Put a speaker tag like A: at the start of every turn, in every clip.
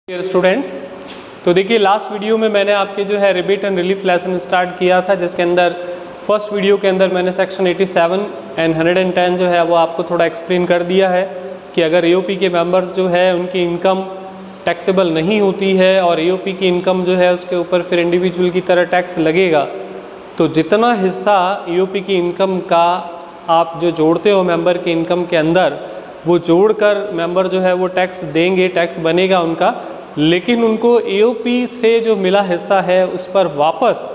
A: Dear students, तो देखिए last video में मैंने आपके जो है rebate and relief lesson start किया था, जिसके अंदर फर्स्ट वीडियो के अंदर मैंने सेक्शन 87 एंड 110 जो है वो आपको थोड़ा एक्सप्लेन कर दिया है कि अगर एओपी के मेंबर्स जो है उनकी इनकम टैक्सेबल नहीं होती है और एओपी की इनकम जो है उसके ऊपर फिर इंडिविजुअल की तरह टैक्स लगेगा, तो जितना हिस्सा एओपी की इनकम का आप जो जोड़ते हो मेंबर की इनकम के अंदर, वो जोड़कर मेंबर जो है वो टैक्स देंगे, टैक्स बनेगा उनका, लेकिन उनको एओपी से जो मिला हिस्सा है उस पर वापस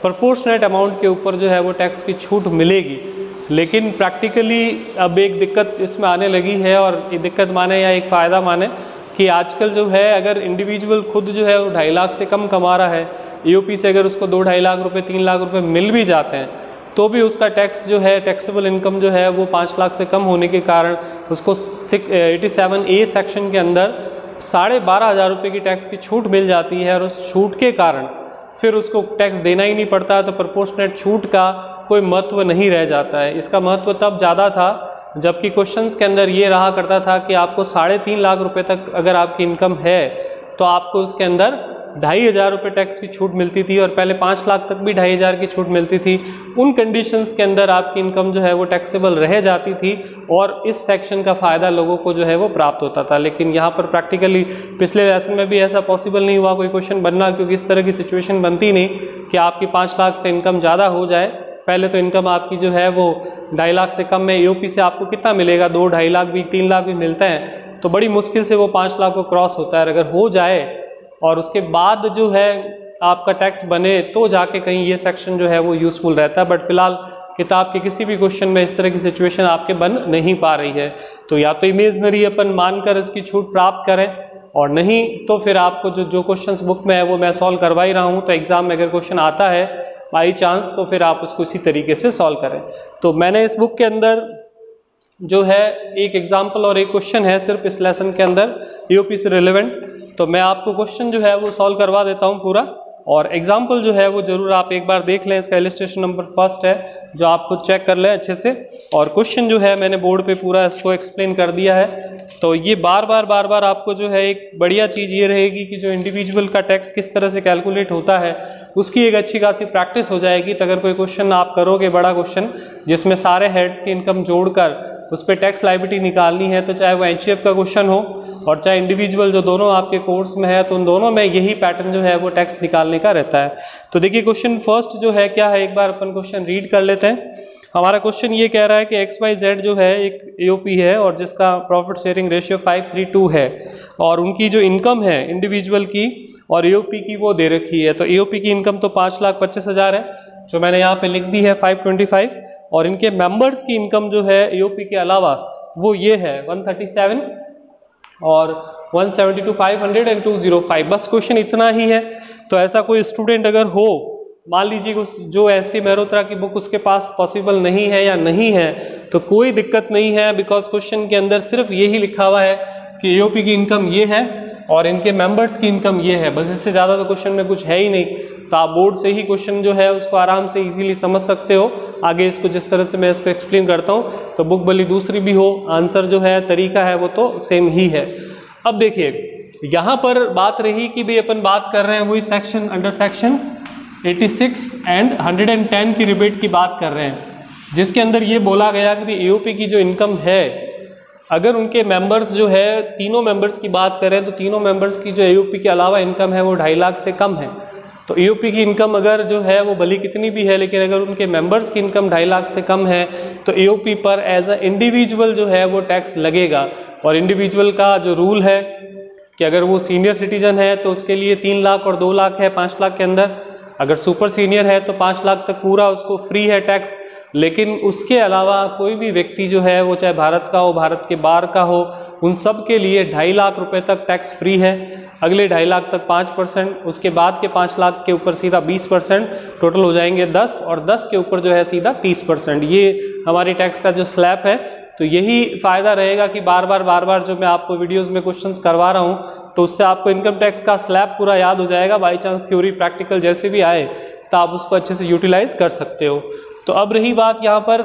A: प्रोपोर्शनेट अमाउंट के ऊपर जो है वो टैक्स की छूट मिलेगी। लेकिन प्रैक्टिकली अब एक दिक्कत इसमें आने लगी है, और ये दिक्कत माने या एक फ़ायदा माने कि आजकल जो है अगर इंडिविजुअल खुद जो है वो 2.5 लाख से कम कमा रहा है, एओपी से अगर उसको 2-2.5 लाख रुपए 3 लाख रुपए मिल भी जाते हैं, तो भी उसका टैक्स जो है टैक्सेबल इनकम जो है वो 5 लाख से कम होने के कारण उसको 87A सेक्शन के अंदर 12,500 रुपये की टैक्स की छूट मिल जाती है, और उस छूट के कारण फिर उसको टैक्स देना ही नहीं पड़ता। तो प्रोपोर्शनेट छूट का कोई महत्व नहीं रह जाता है। इसका महत्व तब ज़्यादा था जबकि क्वेश्चंस के अंदर ये रहा करता था कि आपको 3.5 लाख रुपए तक अगर आपकी इनकम है तो आपको उसके अंदर 2,500 रुपये टैक्स की छूट मिलती थी, और पहले 5 लाख तक भी 2,500 की छूट मिलती थी। उन कंडीशंस के अंदर आपकी इनकम जो है वो टैक्सेबल रह जाती थी और इस सेक्शन का फ़ायदा लोगों को जो है वो प्राप्त होता था। लेकिन यहाँ पर प्रैक्टिकली पिछले लेसन में भी ऐसा पॉसिबल नहीं हुआ कोई क्वेश्चन बनना, क्योंकि इस तरह की सिचुएशन बनती नहीं कि आपकी 5 लाख से इनकम ज़्यादा हो जाए। पहले तो इनकम आपकी जो है वो 2.5 लाख से कम में, एओपी से आपको कितना मिलेगा, 2-2.5 लाख भी 3 लाख भी मिलते हैं, तो बड़ी मुश्किल से वो 5 लाख को क्रॉस होता है। अगर हो जाए और उसके बाद जो है आपका टैक्स बने तो जाके कहीं ये सेक्शन जो है वो यूज़फुल रहता है। बट फिलहाल किताब के किसी भी क्वेश्चन में इस तरह की सिचुएशन आपके बन नहीं पा रही है, तो या तो इमेजनरी अपन मानकर इसकी छूट प्राप्त करें, और नहीं तो फिर आपको जो क्वेश्चंस बुक में है वो मैं सॉल्व करवा ही रहा हूँ, तो एग्ज़ाम में अगर क्वेश्चन आता है बाई चांस तो फिर आप उसको इसी तरीके से सॉल्व करें। तो मैंने इस बुक के अंदर जो है एक एग्जाम्पल और एक क्वेश्चन है सिर्फ इस लेसन के अंदर एओपी से रिलेवेंट, तो मैं आपको क्वेश्चन जो है वो सॉल्व करवा देता हूँ पूरा, और एग्जाम्पल जो है वो ज़रूर आप एक बार देख लें। इसका इलस्ट्रेशन नंबर 1 है, जो आप खुद चेक कर लें अच्छे से, और क्वेश्चन जो है मैंने बोर्ड पे पूरा इसको एक्सप्लेन कर दिया है। तो ये बार बार आपको जो है एक बढ़िया चीज़ ये रहेगी कि जो इंडिविजुअल का टैक्स किस तरह से कैलकुलेट होता है उसकी एक अच्छी खासी प्रैक्टिस हो जाएगी। तो अगर कोई क्वेश्चन आप करोगे बड़ा क्वेश्चन जिसमें सारे हेड्स की इनकम जोड़कर उस पर टैक्स लायबिलिटी निकालनी है, तो चाहे वो एचईएफ का क्वेश्चन हो और चाहे इंडिविजुअल, जो दोनों आपके कोर्स में है, तो उन दोनों में यही पैटर्न जो है वो टैक्स निकालने का रहता है। तो देखिए क्वेश्चन फर्स्ट जो है क्या है, एक बार अपन क्वेश्चन रीड कर लेते हैं। हमारा क्वेश्चन ये कह रहा है कि XYZ जो है एक एओपी है और जिसका प्रॉफिट शेयरिंग रेशियो 5:3:2 है, और उनकी जो इनकम है इंडिविजुअल की और एओपी की वो दे रखी है। तो एओपी की इनकम तो 5,25,000 है, जो मैंने यहाँ पे लिख दी है 525, और इनके मेंबर्स की इनकम जो है एओपी के अलावा वो ये है 137 और 172, 500 एंड 205। बस क्वेश्चन इतना ही है। तो ऐसा कोई स्टूडेंट अगर हो, मान लीजिए जो ऐसी मेहरोत्रा की बुक उसके पास पॉसिबल नहीं है या नहीं है, तो कोई दिक्कत नहीं है, बिकॉज क्वेश्चन के अंदर सिर्फ यही लिखा हुआ है कि एओपी की इनकम ये है और इनके मेंबर्स की इनकम ये है, बस इससे ज़्यादा तो क्वेश्चन में कुछ है ही नहीं। तो आप बोर्ड से ही क्वेश्चन जो है उसको आराम से इजीली समझ सकते हो। आगे इसको जिस तरह से मैं इसको एक्सप्लेन करता हूँ, तो बुक भली दूसरी भी हो, आंसर जो है तरीका है वो तो सेम ही है। अब देखिए यहाँ पर बात रही कि भाई अपन बात कर रहे हैं वही सेक्शन अंडर सेक्शन 86 एंड 110 की रिबेट की बात कर रहे हैं, जिसके अंदर ये बोला गया कि एओपी की जो इनकम है, अगर उनके मेंबर्स जो है, तीनों मेंबर्स की बात करें तो तीनों मेंबर्स की जो एओपी के अलावा इनकम है वो 2.5 लाख से कम है। तो एओपी की इनकम अगर जो है वो भली कितनी भी है, लेकिन अगर उनके मेंबर्स की इनकम 2.5 लाख से कम है तो एओपी पर एज अ इंडिविजुअल जो है वो टैक्स लगेगा। और इंडिविजुअल का जो रूल है कि अगर वो सीनियर सिटीजन है तो उसके लिए 3 लाख और 2 लाख है 5 लाख के अंदर, अगर सुपर सीनियर है तो 5 लाख तक पूरा उसको फ्री है टैक्स। लेकिन उसके अलावा कोई भी व्यक्ति जो है वो चाहे भारत का हो, भारत के बाहर का हो, उन सब के लिए 2.5 लाख रुपए तक टैक्स फ्री है। अगले 2.5 लाख तक 5%, उसके बाद के 5 लाख के ऊपर सीधा 20%, टोटल हो जाएंगे 10, और 10 के ऊपर जो है सीधा 30%। ये हमारी टैक्स का जो स्लैब है। तो यही फ़ायदा रहेगा कि बार बार जो मैं आपको वीडियोस में क्वेश्चंस करवा रहा हूँ, तो उससे आपको इनकम टैक्स का स्लैब पूरा याद हो जाएगा। बाई चांस थ्योरी प्रैक्टिकल जैसे भी आए तो आप उसको अच्छे से यूटिलाइज कर सकते हो। तो अब रही बात यहाँ पर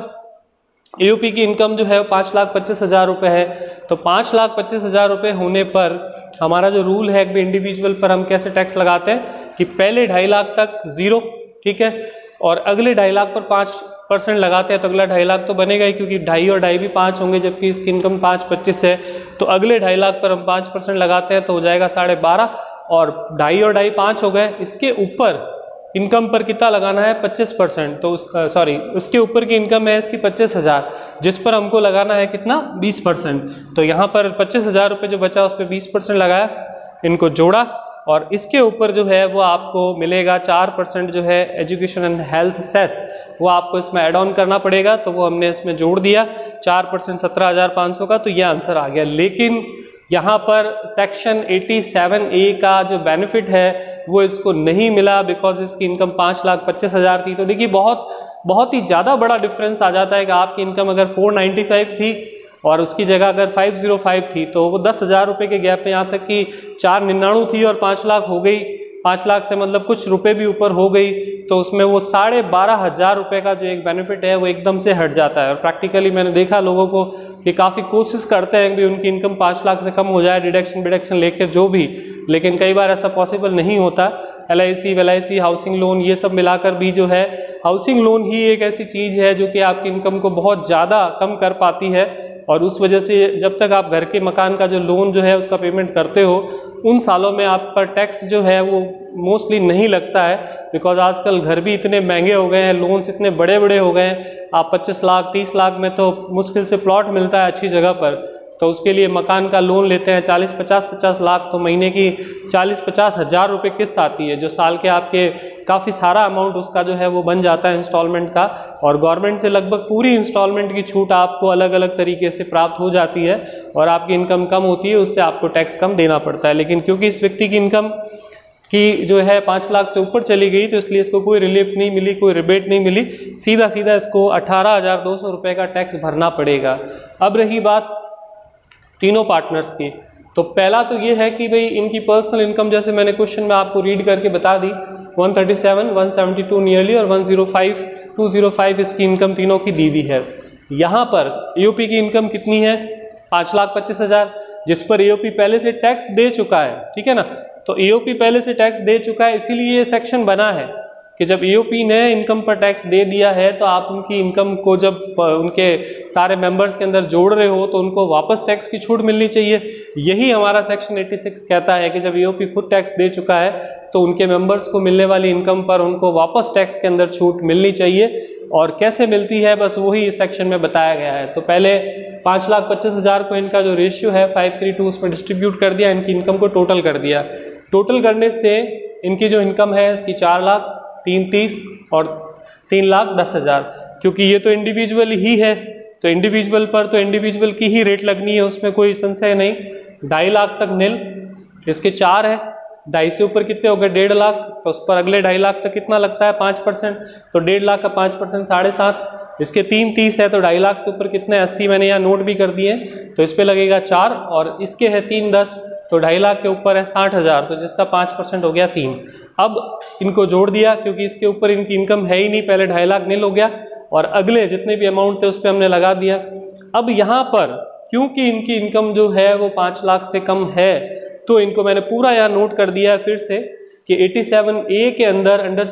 A: AOP की इनकम जो है 5,25,000 रुपये है। तो 5,25,000 रुपये होने पर हमारा जो रूल है कि इंडिविजुअल पर हम कैसे टैक्स लगाते हैं कि पहले 2.5 लाख तक 0, ठीक है, और अगले 2.5 लाख पर 5% लगाते हैं तो अगला 2.5 लाख तो बनेगा ही, क्योंकि 2.5 और 2.5 भी 5 होंगे, जबकि इसकी इनकम 5,25 है। तो अगले 2.5 लाख पर हम 5% लगाते हैं तो हो जाएगा 12.5, और 2.5 और 2.5 5 हो गए। इसके ऊपर इनकम पर कितना लगाना है 25%, तो उसके ऊपर की इनकम है इसकी 25,000, जिस पर हमको लगाना है कितना 20%। तो यहाँ पर 25,000 रुपये जो बचा उस पर 20% लगाया, इनको जोड़ा, और इसके ऊपर जो है वो आपको मिलेगा 4% जो है एजुकेशन एंड हेल्थ सेस, वो आपको इसमें ऐड ऑन करना पड़ेगा। तो वो हमने इसमें जोड़ दिया 4%, 17,500 का, तो ये आंसर आ गया। लेकिन यहाँ पर सेक्शन 87A का जो बेनिफिट है वो इसको नहीं मिला, बिकॉज इसकी इनकम 5,25,000 थी। तो देखिए बहुत ही ज़्यादा बड़ा डिफरेंस आ जाता है कि आपकी इनकम अगर 495 थी और उसकी जगह अगर 505 थी, तो वो 10,000 रुपये के गैप में यहाँ तक कि 499 थी और 5 लाख हो गई। 5 लाख से मतलब कुछ रुपए भी ऊपर हो गई, तो उसमें वो 12,500 रुपये का जो एक बेनिफिट है वो एकदम से हट जाता है। और प्रैक्टिकली मैंने देखा लोगों को कि काफ़ी कोशिश करते हैं कि उनकी इनकम 5 लाख से कम हो जाए, डिडक्शन लेकर जो भी, लेकिन कई बार ऐसा पॉसिबल नहीं होता। LIC हाउसिंग लोन ये सब मिलाकर भी जो है, हाउसिंग लोन ही एक ऐसी चीज़ है जो कि आपकी इनकम को बहुत ज़्यादा कम कर पाती है, और उस वजह से जब तक आप घर के मकान का जो लोन जो है उसका पेमेंट करते हो, उन सालों में आप पर टैक्स जो है वो मोस्टली नहीं लगता है, बिकॉज आजकल घर भी इतने महंगे हो गए हैं, लोन्स इतने बड़े बड़े हो गए हैं। आप 25 लाख 30 लाख में तो मुश्किल से प्लॉट मिलता है अच्छी जगह पर, तो उसके लिए मकान का लोन लेते हैं 40-50 लाख, तो महीने की 40-50 हज़ार रुपये किस्त आती है, जो साल के आपके काफ़ी सारा अमाउंट उसका जो है वो बन जाता है इंस्टॉलमेंट का। और गवर्नमेंट से लगभग पूरी इंस्टॉलमेंट की छूट आपको अलग अलग तरीके से प्राप्त हो जाती है, और आपकी इनकम कम होती है उससे आपको टैक्स कम देना पड़ता है। लेकिन क्योंकि इस व्यक्ति की इनकम की जो है 5 लाख से ऊपर चली गई, तो इसलिए इसको कोई रिलीफ नहीं मिली, कोई रिबेट नहीं मिली, सीधा इसको 18,200 रुपये का टैक्स भरना पड़ेगा। अब रही बात तीनों पार्टनर्स की, तो पहला तो ये है कि भाई इनकी पर्सनल इनकम, जैसे मैंने क्वेश्चन में आपको रीड करके बता दी, 137, 172 नियरली और 105, 205 इसकी इनकम तीनों की दी हुई है। यहाँ पर AOP की इनकम कितनी है 5,25,000, जिस पर AOP पहले से टैक्स दे चुका है, ठीक है ना। तो AOP पहले से टैक्स दे चुका है, इसीलिए ये सेक्शन बना है कि जब AOP ने इनकम पर टैक्स दे दिया है, तो आप उनकी इनकम को जब उनके सारे मेंबर्स के अंदर जोड़ रहे हो तो उनको वापस टैक्स की छूट मिलनी चाहिए। यही हमारा सेक्शन 86 कहता है कि जब AOP खुद टैक्स दे चुका है तो उनके मेंबर्स को मिलने वाली इनकम पर उनको वापस टैक्स के अंदर छूट मिलनी चाहिए। और कैसे मिलती है बस वही इस सेक्शन में बताया गया है। तो पहले 5,25,000 को इनका जो रेशियो है 532 उसमें डिस्ट्रीब्यूट कर दिया, इनकी इनकम को टोटल कर दिया। टोटल करने से इनकी जो इनकम है इसकी 4,03,30 और 3,10,000, क्योंकि ये तो इंडिविजुअल ही है, तो इंडिविजुअल पर तो इंडिविजुअल की ही रेट लगनी है, उसमें कोई संशय नहीं। 2.5 लाख तक नील, इसके 4 है, 2.5 से ऊपर कितने हो गए 1.5 लाख, तो उस पर अगले 2.5 लाख तक कितना लगता है 5%, तो 1.5 लाख का 5% 7.5। इसके 3,30 है, तो 2.5 लाख से ऊपर कितने 80 मैंने यहाँ नोट भी कर दिए, तो इस पे लगेगा 4, और इसके है 3,10, तो 2.5 लाख के ऊपर है 60,000, तो जिसका 5% हो गया 3। अब इनको जोड़ दिया क्योंकि इसके ऊपर इनकी इनकम है ही नहीं, पहले 2.5 लाख नील हो गया और अगले जितने भी अमाउंट थे उस पर हमने लगा दिया। अब यहाँ पर क्योंकि इनकी इनकम जो है वो 5 लाख से कम है, तो इनको मैंने पूरा यहाँ नोट कर दिया है फिर से कि 87A के अंदर अंडर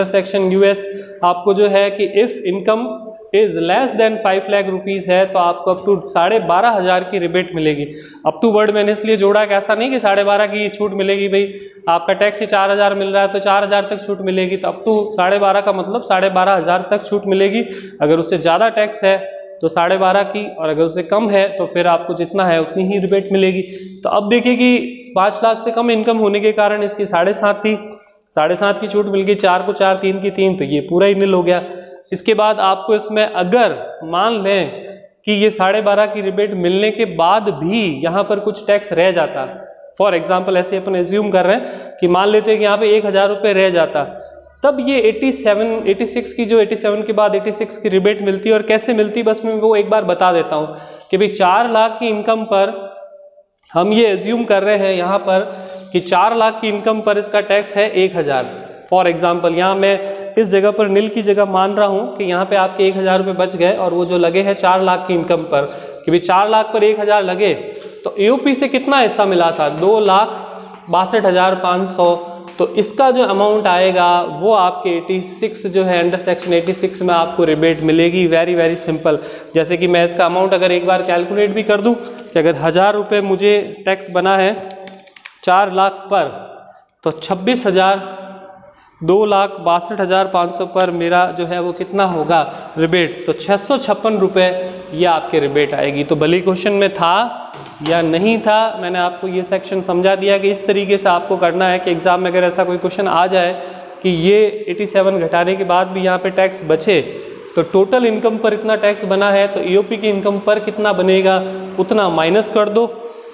A: सेक्शन US आपको जो है कि if income is less than 5 lakh rupees है तो आपको अप टू 12,500 की रिबेट मिलेगी। अप टू वर्ड मैंने इसलिए जोड़ा कि ऐसा नहीं कि 12,500 की छूट मिलेगी, भाई आपका टैक्स ही 4,000 मिल रहा है तो 4,000 तक छूट मिलेगी, तो अप टू 12,500 का मतलब 12,500 तक छूट मिलेगी। अगर उससे ज़्यादा टैक्स है तो 12,500 की, और अगर उससे कम है तो फिर आपको जितना है उतनी ही रिबेट मिलेगी। तो अब देखिए कि 5 लाख से कम इनकम होने के कारण इसकी 7.5 थी, 7.5 की छूट मिल गई, 4 को 4, 3 की 3, तो ये पूरा ही नील हो गया। इसके बाद आपको इसमें अगर मान लें कि ये 12,500 की रिबेट मिलने के बाद भी यहाँ पर कुछ टैक्स रह जाता, फॉर एग्जाम्पल ऐसे अपन एज्यूम कर रहे हैं कि मान लेते हैं कि यहाँ पे 1,000 रुपये रह जाता, तब ये 86 की जो 87 के बाद 86 की रिबेट मिलती है। और कैसे मिलती बस मैं वो एक बार बता देता हूँ कि भाई 4 लाख की इनकम पर हम ये एज्यूम कर रहे हैं यहाँ पर कि 4 लाख की इनकम पर इसका टैक्स है 1,000, फॉर एग्जाम्पल यहाँ मैं इस जगह पर नील की जगह मान रहा हूँ कि यहाँ पे आपके 1000 रुपये बच गए और वो जो लगे हैं 4 लाख की इनकम पर, कि भाई 4 लाख पर 1000 लगे तो एओपी से कितना हिस्सा मिला था, 2,62,500। तो इसका जो अमाउंट आएगा वो आपके 86 जो है अंडर सेक्शन 86 में आपको रिबेट मिलेगी। Very very simple. जैसे कि मैं इसका अमाउंट अगर एक बार कैलकुलेट भी कर दूं कि अगर 1000 रुपये मुझे टैक्स बना है 4 लाख पर, तो 26,000 2,62,500 पर मेरा जो है वो कितना होगा रिबेट, तो 656 रुपये ये आपके रिबेट आएगी। तो भले क्वेश्चन में था या नहीं था, मैंने आपको ये सेक्शन समझा दिया कि इस तरीके से आपको करना है कि एग्ज़ाम में अगर ऐसा कोई क्वेश्चन आ जाए कि ये 87 घटाने के बाद भी यहाँ पे टैक्स बचे, तो टोटल इनकम पर इतना टैक्स बना है तो ईओपी की इनकम पर कितना बनेगा उतना माइनस कर दो,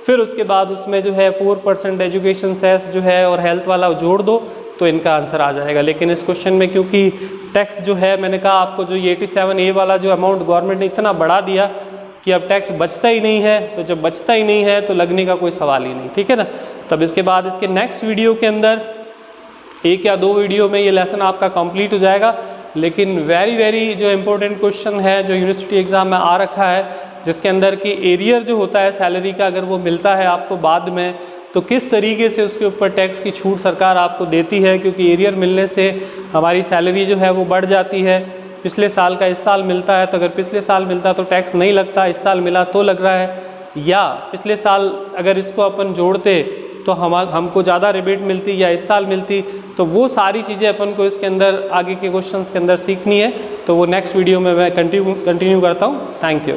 A: फिर उसके बाद उसमें जो है 4% एजुकेशन सेस जो है और हेल्थ वाला जोड़ दो, तो इनका आंसर आ जाएगा। लेकिन इस क्वेश्चन में क्योंकि टैक्स जो है, मैंने कहा आपको जो ये 87A वाला जो अमाउंट गवर्नमेंट ने इतना बढ़ा दिया कि अब टैक्स बचता ही नहीं है, तो जब बचता ही नहीं है तो लगने का कोई सवाल ही नहीं, ठीक है ना। तब इसके बाद इसके नेक्स्ट वीडियो के अंदर 1 या 2 वीडियो में ये लेसन आपका कंप्लीट हो जाएगा। लेकिन वेरी वेरी जो इम्पोर्टेंट क्वेश्चन है जो यूनिवर्सिटी एग्ज़ाम में आ रखा है, जिसके अंदर कि एरियर जो होता है सैलरी का, अगर वो मिलता है आपको बाद में, तो किस तरीके से उसके ऊपर टैक्स की छूट सरकार आपको देती है, क्योंकि एरियर मिलने से हमारी सैलरी जो है वो बढ़ जाती है। पिछले साल का इस साल मिलता है, तो अगर पिछले साल मिलता तो टैक्स नहीं लगता, इस साल मिला तो लग रहा है, या पिछले साल अगर इसको अपन जोड़ते तो हमको ज़्यादा रिबेट मिलती या इस साल मिलती। तो वो सारी चीज़ें अपन को इसके अंदर आगे के क्वेश्चंस के अंदर सीखनी है, तो वो नेक्स्ट वीडियो में मैं कंटिन्यू करता हूँ। Thank you.